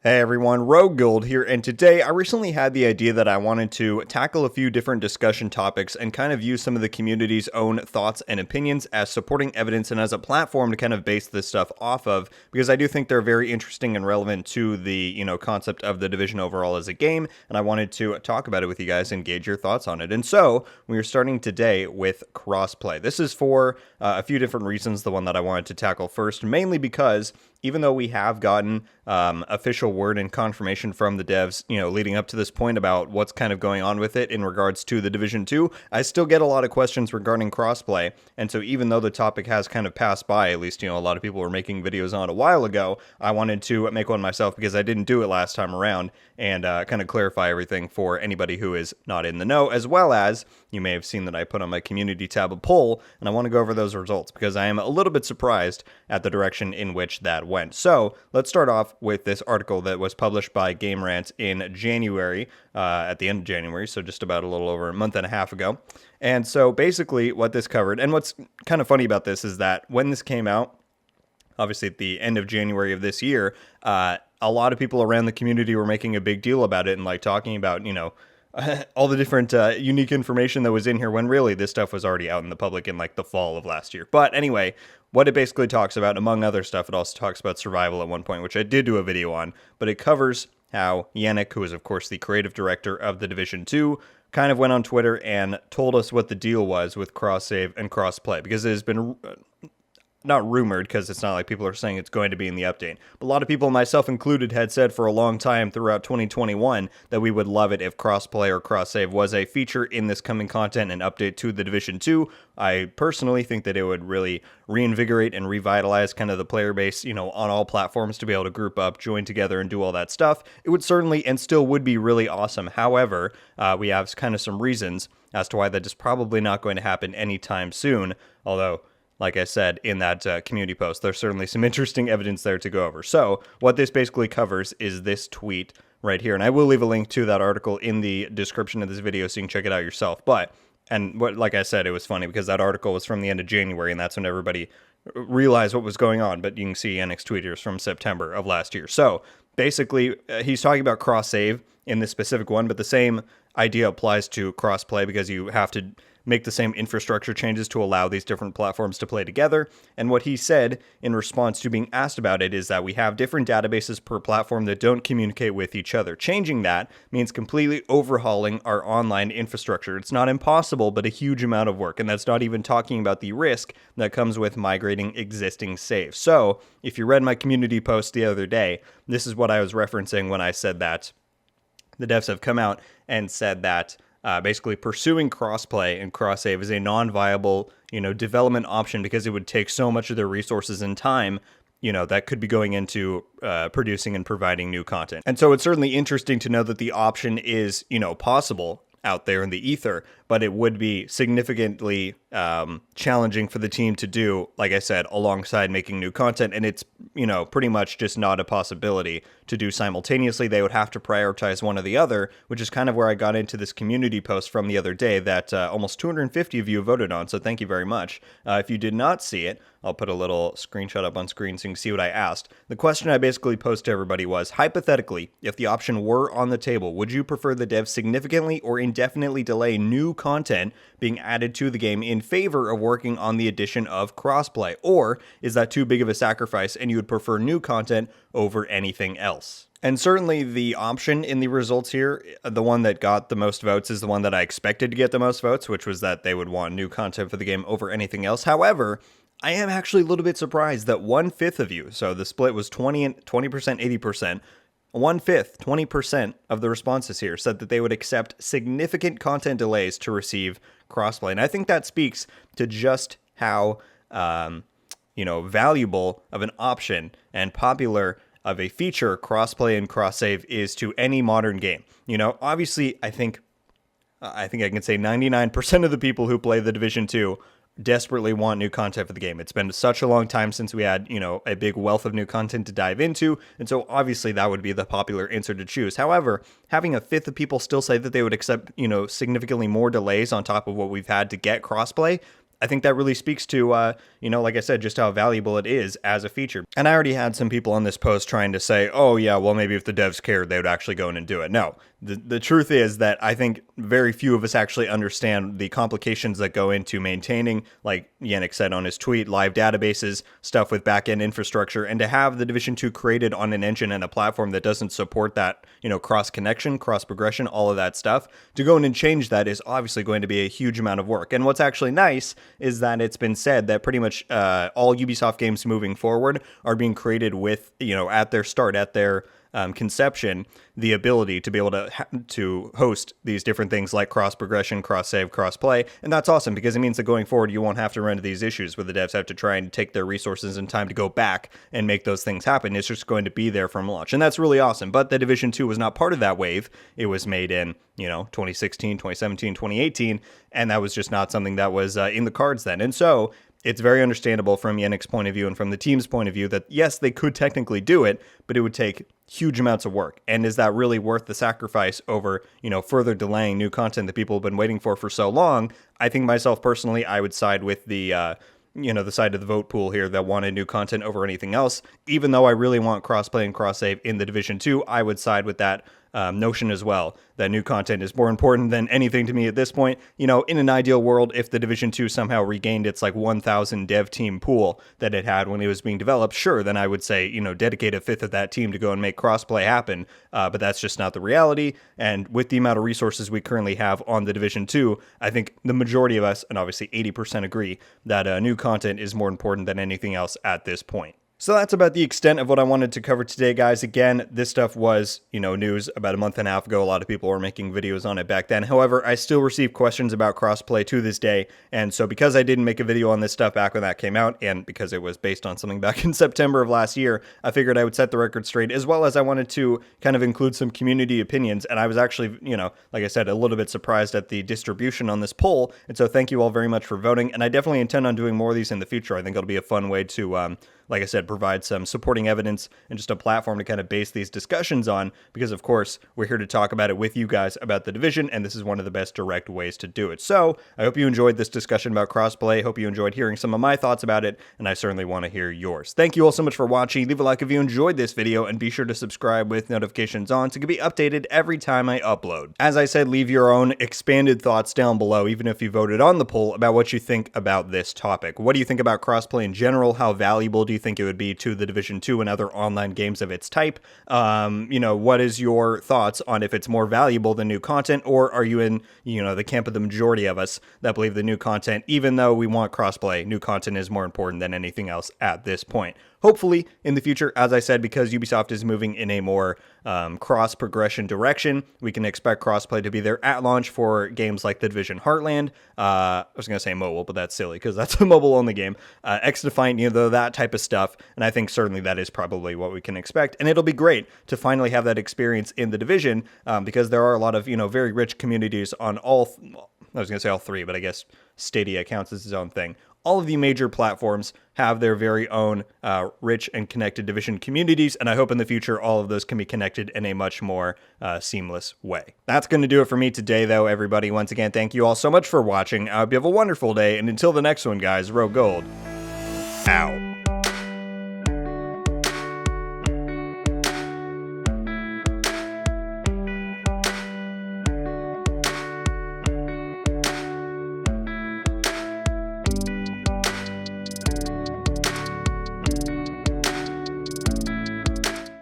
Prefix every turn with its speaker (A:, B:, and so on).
A: Hey everyone, RogueGold here, and today I recently had the idea that I wanted to tackle a few different discussion topics and kind of use some of the community's own thoughts and opinions as supporting evidence and as a platform to kind of base this stuff off of, because I do think they're very interesting and relevant to the, concept of the Division overall as a game, and I wanted to talk about it with you guys and gauge your thoughts on it. And so, we are starting today with Crossplay. This is for a few different reasons, the one that I wanted to tackle first, mainly because even though we have gotten official word and confirmation from the devs, leading up to this point about what's kind of going on with it in regards to the Division 2, I still get a lot of questions regarding crossplay. And so even though the topic has kind of passed by, at least, a lot of people were making videos on it a while ago, I wanted to make one myself because I didn't do it last time around and kind of clarify everything for anybody who is not in the know, as well as you may have seen that I put on my community tab a poll, and I want to go over those results because I am a little bit surprised at the direction in which that went. So let's start off with this article that was published by Game Rant in January, at the end of January, so just about a little over a month and a half ago. And so basically what this covered, and what's kind of funny about this is that when this came out, obviously at the end of January of this year, a lot of people around the community were making a big deal about it and like talking about, all the different unique information that was in here when really this stuff was already out in the public in like the fall of last year. But anyway, what it basically talks about, among other stuff, it also talks about survival at one point, which I did do a video on, but it covers how Yannick, who is of course the creative director of the Division 2, kind of went on Twitter and told us what the deal was with cross-save and cross-play, because it has been not rumored, because it's not like people are saying it's going to be in the update, but a lot of people, myself included, had said for a long time throughout 2021 that we would love it if crossplay or cross-save was a feature in this coming content and update to the Division 2. I personally think that it would really reinvigorate and revitalize kind of the player base, on all platforms to be able to group up, join together, and do all that stuff. It would certainly and still would be really awesome. However, we have kind of some reasons as to why that is probably not going to happen anytime soon, although like I said in that community post, there's certainly some interesting evidence there to go over. So what this basically covers is this tweet right here. And I will leave a link to that article in the description of this video so you can check it out yourself. Like I said, it was funny because that article was from the end of January and that's when everybody realized what was going on. But you can see Yannick's tweet here is from September of last year. So basically, he's talking about cross-save in this specific one, but the same idea applies to cross-play because you have to make the same infrastructure changes to allow these different platforms to play together. And what he said in response to being asked about it is that we have different databases per platform that don't communicate with each other. Changing that means completely overhauling our online infrastructure. It's not impossible, but a huge amount of work. And that's not even talking about the risk that comes with migrating existing saves. So if you read my community post the other day, this is what I was referencing when I said that the devs have come out and said that basically pursuing crossplay and cross-save is a non-viable, development option because it would take so much of their resources and time, that could be going into producing and providing new content. And so it's certainly interesting to know that the option is, possible out there in the ether, but it would be significantly challenging for the team to do, like I said, alongside making new content. And it's, pretty much just not a possibility to do simultaneously. They would have to prioritize one or the other, which is kind of where I got into this community post from the other day that almost 250 of you voted on. So thank you very much. If you did not see it, I'll put a little screenshot up on screen so you can see what I asked. The question I basically posed to everybody was, hypothetically, if the option were on the table, would you prefer the devs significantly or indefinitely delay new content being added to the game in favor of working on the addition of crossplay? Or is that too big of a sacrifice and you would prefer new content over anything else? And certainly the option in the results here, the one that got the most votes, is the one that I expected to get the most votes, which was that they would want new content for the game over anything else. However, I am actually a little bit surprised that 1/5 of you, so the split was 20%, 80%, 1/5, 20% of the responses here said that they would accept significant content delays to receive crossplay. And I think that speaks to just how, valuable of an option and popular of a feature crossplay and cross-save is to any modern game. Obviously, I think I can say 99% of the people who play the Division 2 desperately want new content for the game. It's been such a long time since we had, a big wealth of new content to dive into, and so obviously that would be the popular answer to choose. However, having 1/5 of people still say that they would accept, significantly more delays on top of what we've had to get crossplay, I think that really speaks to, like I said, just how valuable it is as a feature. And I already had some people on this post trying to say, oh yeah, well maybe if the devs cared, they would actually go in and do it. No, the truth is that I think very few of us actually understand the complications that go into maintaining, like Yannick said on his tweet, live databases, stuff with backend infrastructure, and to have the Division 2 created on an engine and a platform that doesn't support that, cross connection, cross progression, all of that stuff, to go in and change that is obviously going to be a huge amount of work. And what's actually nice is that it's been said that pretty much all Ubisoft games moving forward are being created with, at their start, at their conception, the ability to be able to host these different things like cross progression, cross save, cross play, and that's awesome because it means that going forward you won't have to run into these issues where the devs have to try and take their resources and time to go back and make those things happen. It's just going to be there from launch, and that's really awesome. But the Division 2 was not part of that wave. It was made in 2016, 2017, 2018, and that was just not something that was in the cards then. And so it's very understandable from Yannick's point of view and from the team's point of view that yes, they could technically do it, but it would take huge amounts of work. And is that really worth the sacrifice over, further delaying new content that people have been waiting for so long? I think myself personally, I would side with the side of the vote pool here that wanted new content over anything else. Even though I really want crossplay and cross save in the Division 2, I would side with that notion as well, that new content is more important than anything to me at this point. In an ideal world, if the Division 2 somehow regained its 1,000 dev team pool that it had when it was being developed, sure, then I would say, dedicate a fifth of that team to go and make crossplay happen. But that's just not the reality. And with the amount of resources we currently have on the Division 2, I think the majority of us, and obviously 80% agree, that new content is more important than anything else at this point. So that's about the extent of what I wanted to cover today, guys. Again, this stuff was, news about a month and a half ago. A lot of people were making videos on it back then. However, I still receive questions about crossplay to this day. And so because I didn't make a video on this stuff back when that came out, and because it was based on something back in September of last year, I figured I would set the record straight, as well as I wanted to kind of include some community opinions. And I was actually, like I said, a little bit surprised at the distribution on this poll. And so thank you all very much for voting. And I definitely intend on doing more of these in the future. I think it'll be a fun way to, like I said, provide some supporting evidence and just a platform to kind of base these discussions on, because of course we're here to talk about it with you guys about the Division, and this is one of the best direct ways to do it. So I hope you enjoyed this discussion about crossplay. Hope you enjoyed hearing some of my thoughts about it, and I certainly want to hear yours. Thank you all so much for watching. Leave a like if you enjoyed this video, and be sure to subscribe with notifications on so you can be updated every time I upload. As I said, leave your own expanded thoughts down below, even if you voted on the poll, about what you think about this topic. What do you think about crossplay in general? How valuable do you think it would be to the Division 2 and other online games of its type? What is your thoughts on if it's more valuable than new content, or are you in, the camp of the majority of us that believe the new content, even though we want crossplay, new content is more important than anything else at this point? Hopefully, in the future, as I said, because Ubisoft is moving in a more cross-progression direction, we can expect crossplay to be there at launch for games like The Division Heartland. I was going to say mobile, but that's silly because that's a mobile-only game. X-Defiant, that type of stuff. And I think certainly that is probably what we can expect. And it'll be great to finally have that experience in The Division because there are a lot of, very rich communities on all, I was going to say all three, but I guess Stadia counts as its own thing. All of the major platforms have their very own rich and connected Division communities, and I hope in the future all of those can be connected in a much more seamless way. That's going to do it for me today, though, everybody. Once again, thank you all so much for watching. I hope you have a wonderful day, and until the next one, guys, RogueGold out.